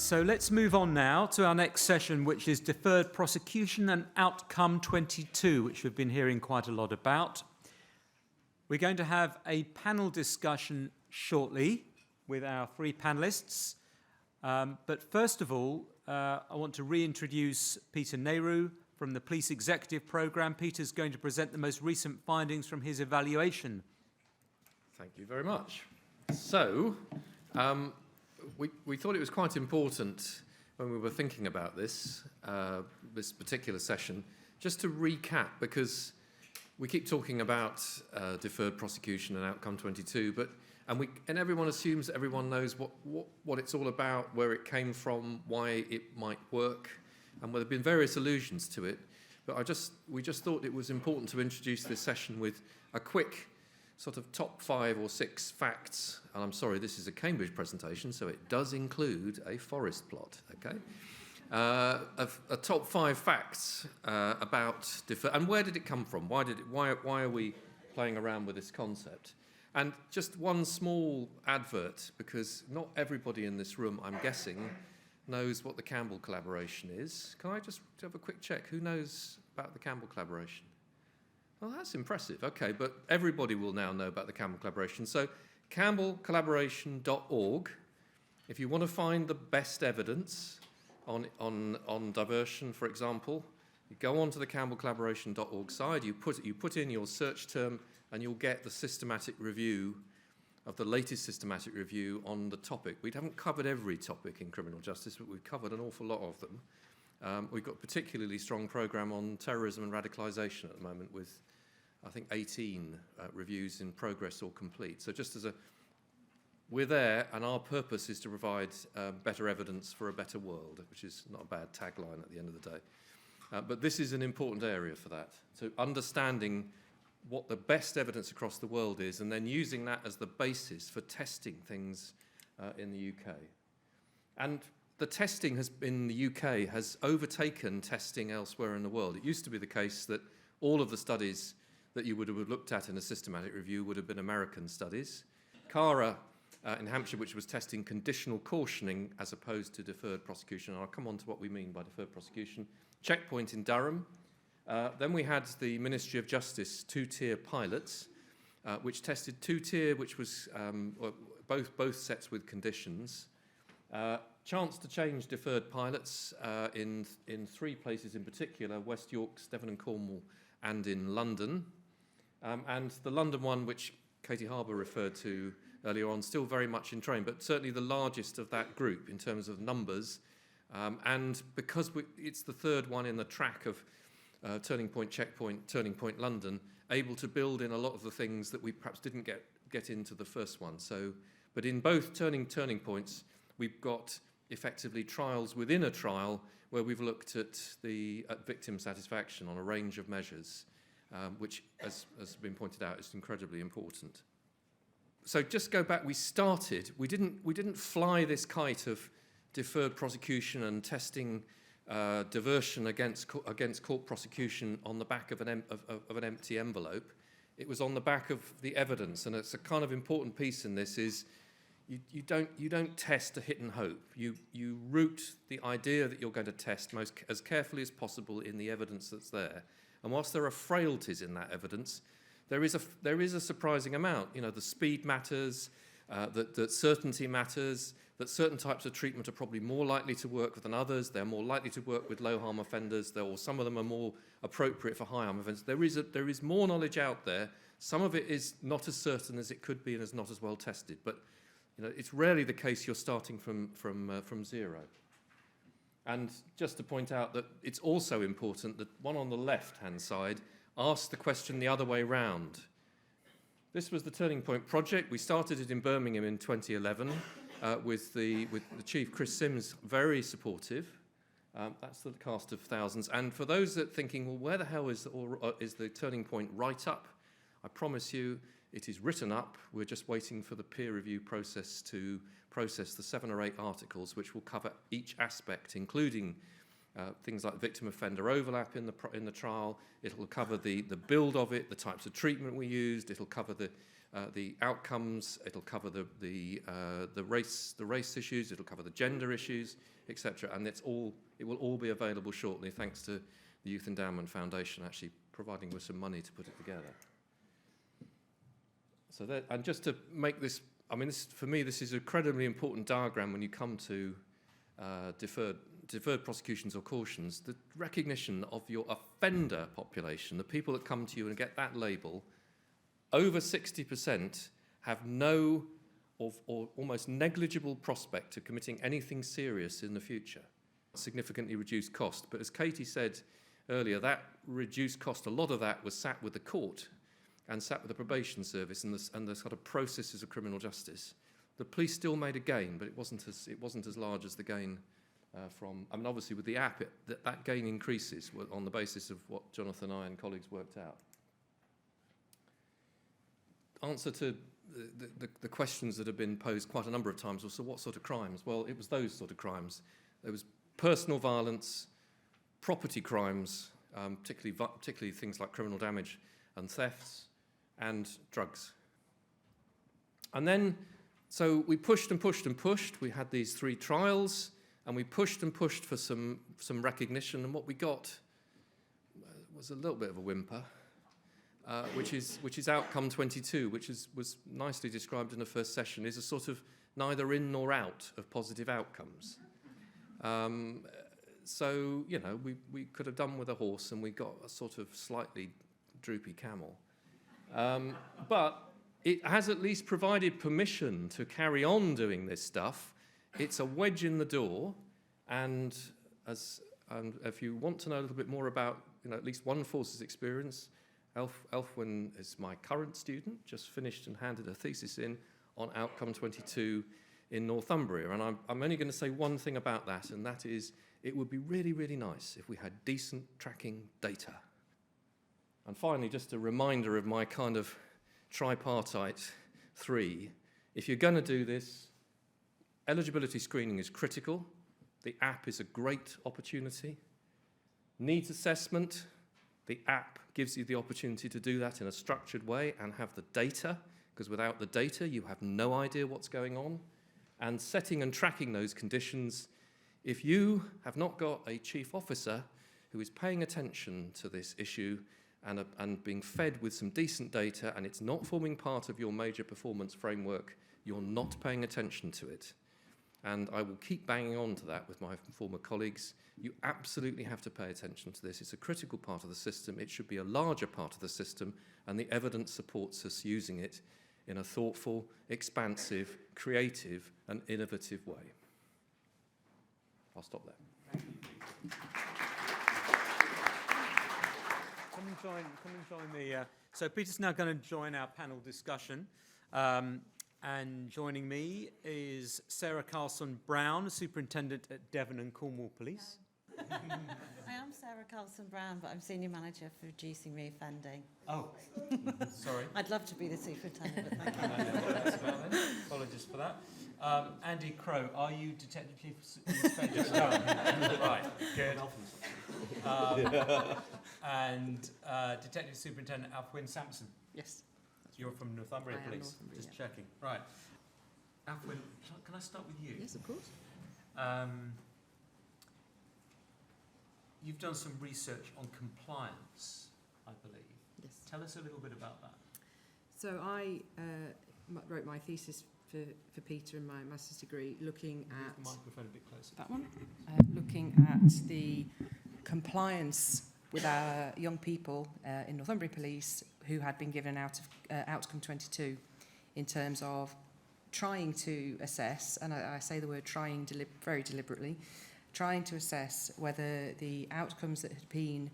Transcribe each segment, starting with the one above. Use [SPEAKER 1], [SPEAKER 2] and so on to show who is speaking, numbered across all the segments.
[SPEAKER 1] So let's move on now to our next session, which is Deferred Prosecution and Outcome 22, which we've been hearing quite a lot about. We're going to have a panel discussion shortly with our three panelists. But first of all, I want to reintroduce Peter Neyroud from the Police Executive Programme. Peter's going to present the most recent findings from his evaluation.
[SPEAKER 2] Thank you very much. So, we thought it was quite important when we were thinking about this particular session, just to recap, because we keep talking about deferred prosecution and outcome 22, and everyone assumes everyone knows what it's all about, where it came from, why it might work, and there have been various allusions to it. But we just thought it was important to introduce this session with a quick sort of top 5 or 6 facts. And I'm sorry, this is a Cambridge presentation, so it does include a forest plot, okay? A top 5 facts about defer, and where did it come from? Why are we playing around with this concept? And just one small advert, because not everybody in this room, I'm guessing, knows what the Campbell collaboration is. Can I just have a quick check? Who knows about the Campbell collaboration? Well, that's impressive. Okay, but everybody will now know about the Campbell collaboration. So campbellcollaboration.org, if you want to find the best evidence on diversion, for example, you go onto the campbellcollaboration.org side, you put in your search term, and you'll get the systematic review of the latest systematic review on the topic. We haven't covered every topic in criminal justice, but we've covered an awful lot of them. We've got a particularly strong programme on terrorism and radicalisation at the moment with, I think, 18 reviews in progress or complete. So just we're there, and our purpose is to provide better evidence for a better world, which is not a bad tagline at the end of the day. But this is an important area for that. So understanding what the best evidence across the world is, and then using that as the basis for testing things in the UK. And the testing in the UK has overtaken testing elsewhere in the world. It used to be the case that all of the studies that you would have looked at in a systematic review would have been American studies. CARA in Hampshire, which was testing conditional cautioning as opposed to deferred prosecution. And I'll come on to what we mean by deferred prosecution. Checkpoint in Durham. Then we had the Ministry of Justice 2-tier pilots, which tested 2-tier, which was both sets with conditions. Chance to change deferred pilots in 3 places in particular: West Yorks, Devon and Cornwall, and in London. And the London one, which Katie Harbour referred to earlier on, still very much in train, but certainly the largest of that group in terms of numbers. And because it's the 3rd one in the track of Turning Point, Checkpoint, Turning Point London, able to build in a lot of the things that we perhaps didn't get into the first one. So, but in both turning points, we've got effectively trials within a trial where we've looked at victim satisfaction on a range of measures, which, as has been pointed out, is incredibly important. So just go back. We didn't fly this kite of deferred prosecution and testing diversion against court prosecution on the back of an empty envelope. It was on the back of the evidence, and it's a kind of important piece in this is you don't test to hit and hope. You root the idea that you're going to test as carefully as possible in the evidence that's there. And whilst there are frailties in that evidence, there is a surprising amount. You know, the speed matters, that certainty matters, that certain types of treatment are probably more likely to work than others. They're more likely to work with low-harm offenders, or some of them are more appropriate for high-harm offenders. There is more knowledge out there. Some of it is not as certain as it could be and is not as well tested. But you know, it's rarely the case you're starting from zero. And just to point out that it's also important that one on the left-hand side asks the question the other way round. This was the Turning Point project. We started it in Birmingham in 2011 with the chief, Chris Sims, very supportive. That's the cast of thousands. And for those that are thinking, well, where the hell is the Turning Point write-up? I promise you it is written up. We're just waiting for the peer review process to process the 7 or 8 articles, which will cover each aspect, including things like victim-offender overlap in the trial. It'll cover the build of it, the types of treatment we used. It'll cover the the outcomes. It'll cover the race issues. It'll cover the gender issues, etc. And it will all be available shortly, thanks to the Youth Endowment Foundation actually providing with some money to put it together. So that, and just to make this, I mean, for me, this is an incredibly important diagram when you come to deferred prosecutions or cautions. The recognition of your offender population, the people that come to you and get that label, over 60% have no or almost negligible prospect of committing anything serious in the future. Significantly reduced cost. But as Katie said earlier, that reduced cost, a lot of that was sat with the court and sat with the probation service and the sort of processes of criminal justice. The police still made a gain, but it wasn't as large as the gain from. I mean, obviously with the app, that gain increases on the basis of what Jonathan and I and colleagues worked out. Answer to the questions that have been posed quite a number of times was, so what sort of crimes? Well, it was those sort of crimes. There was personal violence, property crimes, particularly things like criminal damage and thefts, and drugs. And then, so we pushed and pushed and pushed. We had these 3 trials, and we pushed and pushed for some recognition, and what we got was a little bit of a whimper, which is outcome 22, which was nicely described in the first session, is a sort of neither in nor out of positive outcomes. So, you know, we could have done with a horse, and we got a sort of slightly droopy camel. But it has at least provided permission to carry on doing this stuff. It's a wedge in the door, and if you want to know a little bit more about, you know, at least one force's experience, Aelfwynn is my current student, just finished and handed a thesis in on outcome 22 in Northumbria. And I'm only going to say one thing about that, and that is it would be really, really nice if we had decent tracking data. And finally, just a reminder of my kind of tripartite 3. If you're going to do this, eligibility screening is critical. The app is a great opportunity. Needs assessment, the app gives you the opportunity to do that in a structured way and have the data, because without the data, you have no idea what's going on. And setting and tracking those conditions, if you have not got a chief officer who is paying attention to this issue and being fed with some decent data, and it's not forming part of your major performance framework, you're not paying attention to it. And I will keep banging on to that with my former colleagues. You absolutely have to pay attention to this. It's a critical part of the system. It should be a larger part of the system, and the evidence supports us using it in a thoughtful, expansive, creative, and innovative way. I'll stop there.
[SPEAKER 1] Thank you. Come and join the... So Peter's now going to join our panel discussion. And joining me is Sarah Carlsen-Browne, Superintendent at Devon and Cornwall Police.
[SPEAKER 3] I am Sarah Carlsen-Browne, but I'm Senior Manager for Reducing Reoffending.
[SPEAKER 1] Oh, sorry.
[SPEAKER 3] I'd love to be the Superintendent, but thank you.
[SPEAKER 1] I don't know what that's about then. Apologies for that. Andy Crowe, are you Detective Chief Inspector? Right, good. And Detective Superintendent Aelfwynn Sampson.
[SPEAKER 3] Yes.
[SPEAKER 1] You're from Northumbria
[SPEAKER 3] I am
[SPEAKER 1] Police.
[SPEAKER 3] Northumbria,
[SPEAKER 1] Just
[SPEAKER 3] yeah.
[SPEAKER 1] checking. Right. Aelfwynn, can I start with you?
[SPEAKER 3] Yes, of course.
[SPEAKER 1] You've done some research on compliance, I believe.
[SPEAKER 4] Yes.
[SPEAKER 1] Tell us a little bit about that.
[SPEAKER 4] So I wrote my thesis for Peter in my master's degree, looking
[SPEAKER 1] Move
[SPEAKER 4] at
[SPEAKER 1] the microphone a bit closer.
[SPEAKER 4] that one, looking at the compliance with our young people in Northumbria Police who had been given out of outcome 22 in terms of trying to assess, and I say the word trying very deliberately, trying to assess whether the outcomes that had been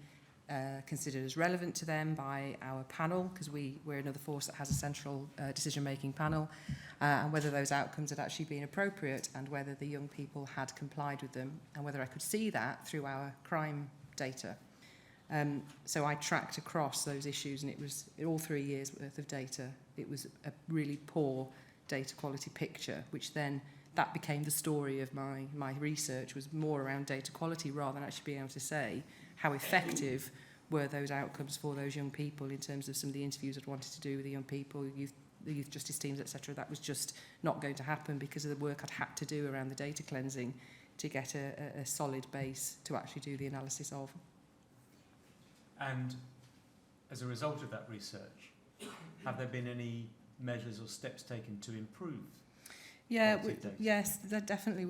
[SPEAKER 4] considered as relevant to them by our panel, because we're another force that has a central decision-making panel, and whether those outcomes had actually been appropriate and whether the young people had complied with them, and whether I could see that through our crime data. So I tracked across those issues, and it was all 3 years worth of data. It was a really poor data quality picture, which then that became the story of my research, was more around data quality rather than actually being able to say how effective were those outcomes for those young people in terms of some of the interviews I'd wanted to do with the young people, the youth justice teams, etc. That was just not going to happen because of the work I'd had to do around the data cleansing to get a solid base to actually do the analysis of.
[SPEAKER 1] And as a result of that research, have there been any measures or steps taken to improve?
[SPEAKER 4] Yeah, yes, definitely.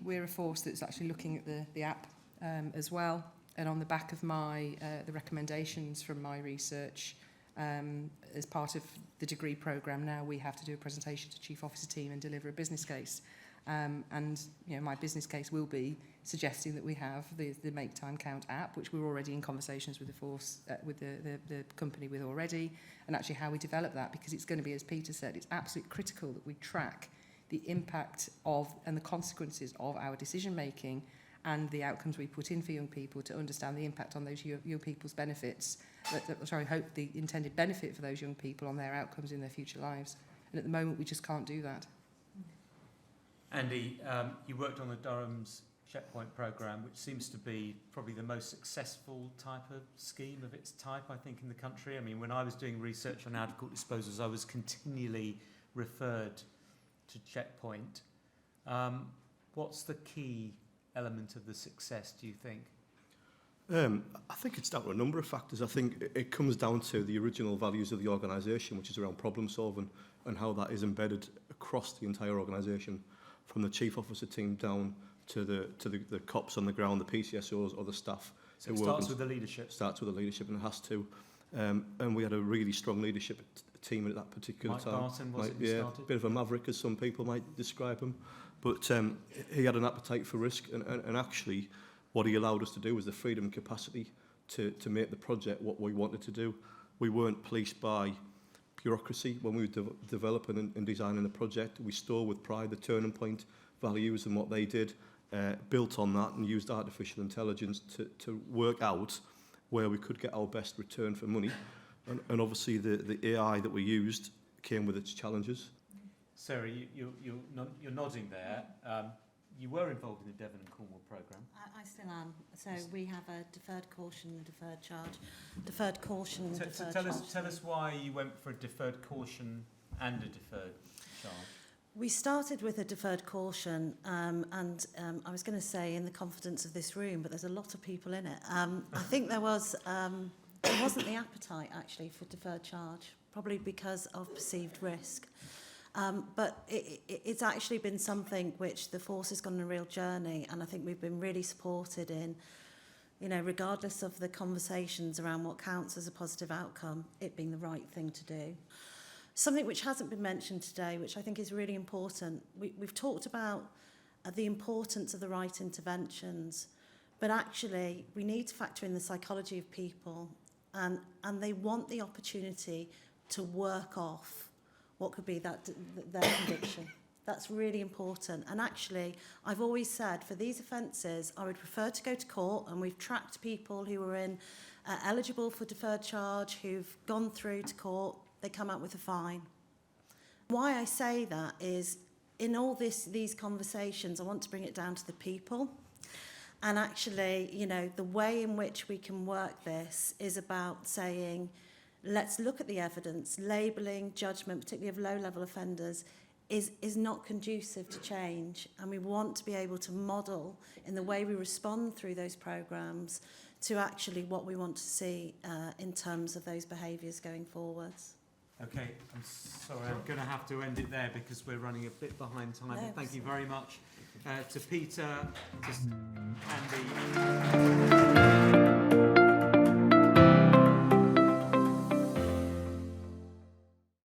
[SPEAKER 4] We're a force that's actually looking at the app as well. And on the back of the recommendations from my research, as part of the degree programme now, we have to do a presentation to Chief Officer team and deliver a business case. And my business case will be suggesting that we have the Make Time Count app, which we're already in conversations with the force, with the company with already, and actually how we develop that, because it's going to be, as Peter said, it's absolutely critical that we track the impact of and the consequences of our decision making and the outcomes we put in for young people to understand the impact on those young people's benefits, hope the intended benefit for those young people on their outcomes in their future lives. And at the moment, we just can't do that.
[SPEAKER 1] Andy, you worked on the Durham's Checkpoint programme, which seems to be probably the most successful type of scheme of its type, I think, in the country. I mean, when I was doing research on out-of-court disposals, I was continually referred to Checkpoint. What's the key element of the success, do you think?
[SPEAKER 5] I think it's down to a number of factors. I think it comes down to the original values of the organisation, which is around problem solving, and how that is embedded across the entire organisation, from the chief officer team down to the cops on the ground, the PCSOs or the staff.
[SPEAKER 1] So it starts with the leadership.
[SPEAKER 5] Starts with the leadership, and it has to. And we had a really strong leadership team at that particular time.
[SPEAKER 1] Carlsen, was it, who started?
[SPEAKER 5] A bit of a maverick, as some people might describe him. But he had an appetite for risk, and actually what he allowed us to do was the freedom and capacity to make the project what we wanted to do. We weren't policed by bureaucracy when we were developing and designing the project. We stole with pride the turning point values and what they did, built on that, and used artificial intelligence to work out where we could get our best return for money. And obviously the AI that we used came with its challenges.
[SPEAKER 1] Sarah, you're nodding there. You were involved in the Devon and Cornwall programme.
[SPEAKER 3] I still am. So we have a deferred caution and deferred charge. Deferred caution and deferred charge.
[SPEAKER 1] Tell us why you went for a deferred caution and a deferred charge.
[SPEAKER 3] We started with a deferred caution, and I was going to say in the confidence of this room, but there's a lot of people in it. I think there wasn't the appetite actually for deferred charge, probably because of perceived risk. But it's actually been something which the force has gone on a real journey, and I think we've been really supported in, regardless of the conversations around what counts as a positive outcome, it being the right thing to do. Something which hasn't been mentioned today, which I think is really important, we've talked about the importance of the right interventions, but actually we need to factor in the psychology of people, and they want the opportunity to work off what could be their conviction. That's really important. And actually, I've always said for these offences, I would prefer to go to court, and we've tracked people who were eligible for deferred charge, who've gone through to court, they come out with a fine. Why I say that is, in all these conversations, I want to bring it down to the people. And actually, the way in which we can work this is about saying, let's look at the evidence. Labelling, judgment, particularly of low-level offenders, is not conducive to change. And we want to be able to model in the way we respond through those programmes to actually what we want to see in terms of those behaviours going forwards.
[SPEAKER 1] Okay, I'm sorry, I'm going to have to end it there because we're running a bit behind time.
[SPEAKER 3] No,
[SPEAKER 1] But thank you very much to Peter, to Andy.